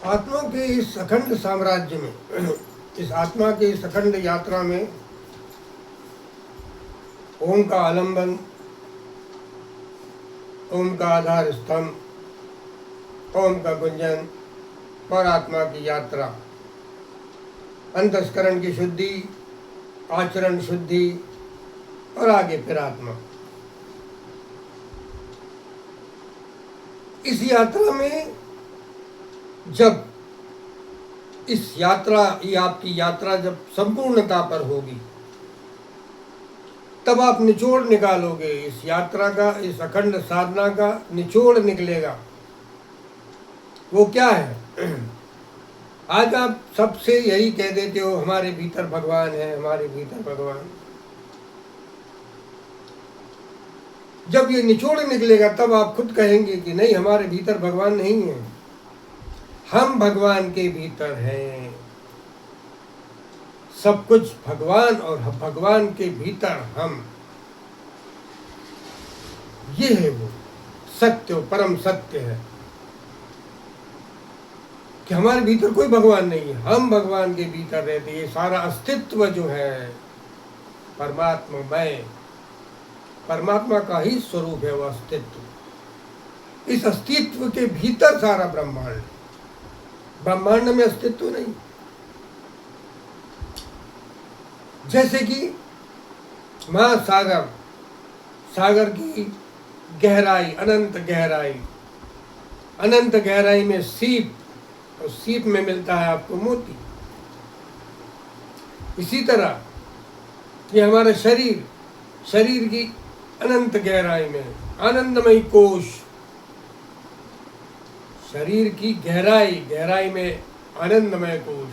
आत्मा के इस अखंड साम्राज्य में, इस आत्मा की इस अखंड यात्रा में ओम का आलंबन, ओम का आधार स्तंभ, ओम का गुंजन और आत्मा की यात्रा, अंतस्करण की शुद्धि, आचरण शुद्धि और आगे फिर आत्मा। इस यात्रा में जब इस यात्रा, ये आपकी यात्रा जब संपूर्णता पर होगी, तब आप निचोड़ निकालोगे इस यात्रा का, इस अखंड साधना का निचोड़ निकलेगा। वो क्या है? आज आप सबसे यही कह देते हो, हमारे भीतर भगवान है, हमारे भीतर भगवान। जब ये निचोड़ निकलेगा तब आप खुद कहेंगे कि नहीं, हमारे भीतर भगवान नहीं है, हम भगवान के भीतर हैं। सब कुछ भगवान और भगवान के भीतर हम। ये है वो सत्य, परम सत्य है कि हमारे भीतर कोई भगवान नहीं है, हम भगवान के भीतर रहते। ये सारा अस्तित्व जो है परमात्मामय, परमात्मा का ही स्वरूप है वो अस्तित्व। इस अस्तित्व के भीतर सारा ब्रह्मांड, ब्रह्मांड में अस्तित्व नहीं। जैसे कि महासागर, सागर की गहराई, अनंत गहराई, अनंत गहराई में सीप, और सीप में मिलता है आपको मोती। इसी तरह ये हमारा शरीर, शरीर की अनंत गहराई में आनंदमय कोश, शरीर की गहराई, गहराई में आनंदमय कोश,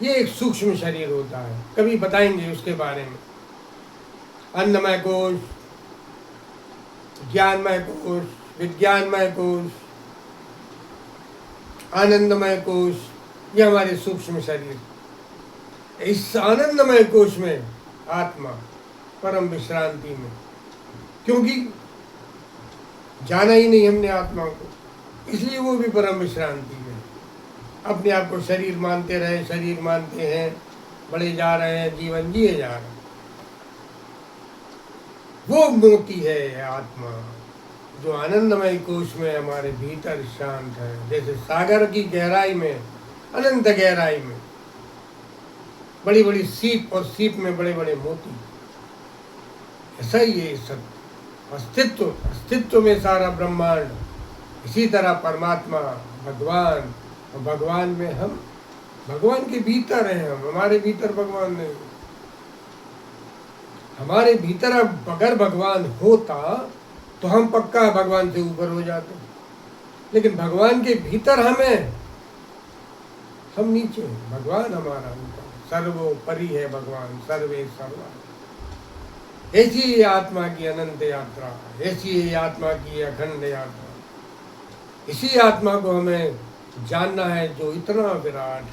ये एक सूक्ष्म शरीर होता है। कभी बताएंगे उसके बारे में। अन्नमय कोश, ज्ञानमय कोश, विज्ञानमय कोश, आनंदमय कोश, ये हमारे सूक्ष्म शरीर। इस आनंदमय कोश में आत्मा परम विश्रांति में, क्योंकि जाना ही नहीं हमने आत्मा को, इसलिए वो भी परम विश्रांति में। अपने आप को शरीर मानते रहे, शरीर मानते हैं, बड़े जा रहे हैं, जीवन जिए जा रहे हैं। वो मोती है आत्मा, जो आनंदमय कोश में हमारे भीतर शांत है। जैसे सागर की गहराई में, अनंत गहराई में बड़ी बड़ी सीप, और सीप में बड़े बड़े मोती, ऐसा ही है सब अस्तित्व। अस्तित्व में सारा ब्रह्मांड। इसी तरह परमात्मा, भगवान, और भगवान में हम, भगवान के भीतर हैं हम, हमारे भीतर भगवान नहीं। हमारे भीतर अगर भगवान होता तो हम पक्का भगवान से ऊपर हो जाते, लेकिन भगवान के भीतर हमें, हम नीचे, भगवान हमारा ऊपर, सर्वोपरि है भगवान, सर्वे सर्वा। ऐसी ही आत्मा की अनंत यात्रा, ऐसी ही आत्मा की अखंड यात्रा। इसी आत्मा को हमें जानना है जो इतना विराट,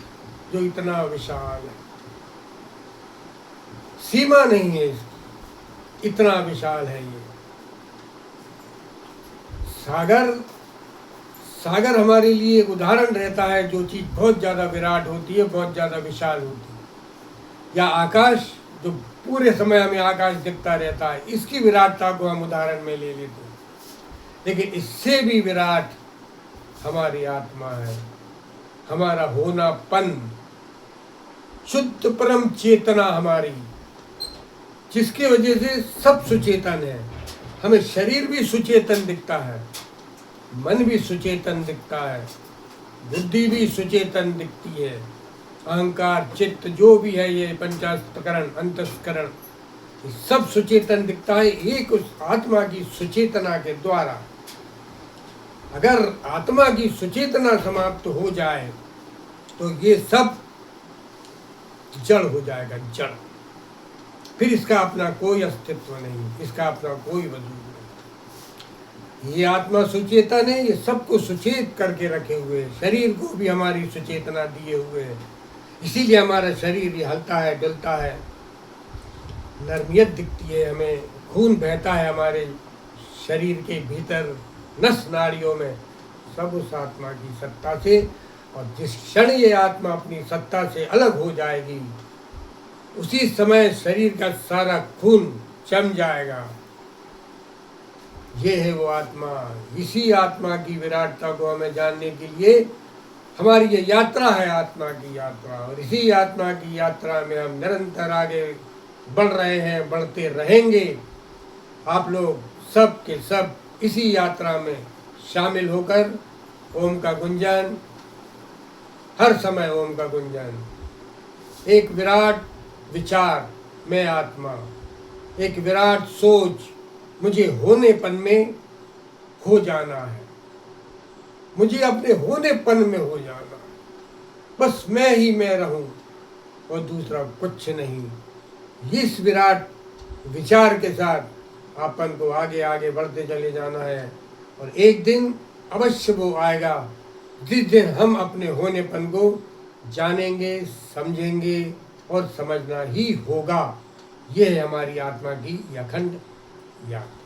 जो इतना विशाल है, सीमा नहीं है इसकी, इतना विशाल है ये सागर। सागर हमारे लिए एक उदाहरण रहता है, जो चीज़ बहुत ज़्यादा विराट होती है, बहुत ज़्यादा विशाल होती है। या आकाश, जो पूरे समय हमें आकाश दिखता रहता है, इसकी विराटता को हम उदाहरण में ले लेते हैं। लेकिन इससे भी विराट हमारी आत्मा है, हमारा होनापन, शुद्ध परम चेतना हमारी, जिसकी वजह से सब सुचेतन है। हमें शरीर भी सुचेतन दिखता है, मन भी सुचेतन दिखता है, बुद्धि भी सुचेतन दिखती है, अहंकार, चित्त, जो भी है ये पंचास्करण, अंतस्करण, सब सुचेतन दिखता है एक उस आत्मा की सुचेतना के द्वारा। अगर आत्मा की सुचेतना समाप्त हो जाए तो ये सब जड़ हो जाएगा, जड़। फिर इसका अपना कोई अस्तित्व नहीं, इसका अपना कोई वजूद नहीं। ये आत्मा सुचेतन है, ये सबको सुचेत करके रखे हुए है, शरीर को भी हमारी सुचेतना दिए हुए है। इसीलिए हमारा शरीर ये हलता है, डलता है, नरमियत दिखती है हमें, खून बहता है हमारे शरीर के भीतर, नस नाड़ियों में, सब उस आत्मा की सत्ता से। और जिस क्षण ये आत्मा अपनी सत्ता से अलग हो जाएगी उसी समय शरीर का सारा खून जम जाएगा। ये है वो आत्मा। इसी आत्मा की विराटता को हमें जानने के लिए हमारी ये यात्रा है, आत्मा की यात्रा। और इसी आत्मा की यात्रा में हम निरंतर आगे बढ़ रहे हैं, बढ़ते रहेंगे। आप लोग सब के सब इसी यात्रा में शामिल होकर ओम का गुंजन, हर समय ओम का गुंजन, एक विराट विचार मैं आत्मा, एक विराट सोच, मुझे होनेपन में हो जाना है, मुझे अपने होनेपन में हो जाना है, बस मैं ही मैं रहूं और दूसरा कुछ नहीं। इस विराट विचार के साथ अपन को आगे आगे बढ़ते चले जाना है। और एक दिन अवश्य वो आएगा जिस दिन हम अपने होनेपन को जानेंगे, समझेंगे और समझना ही होगा। ये है हमारी आत्मा की अखंड यात्रा।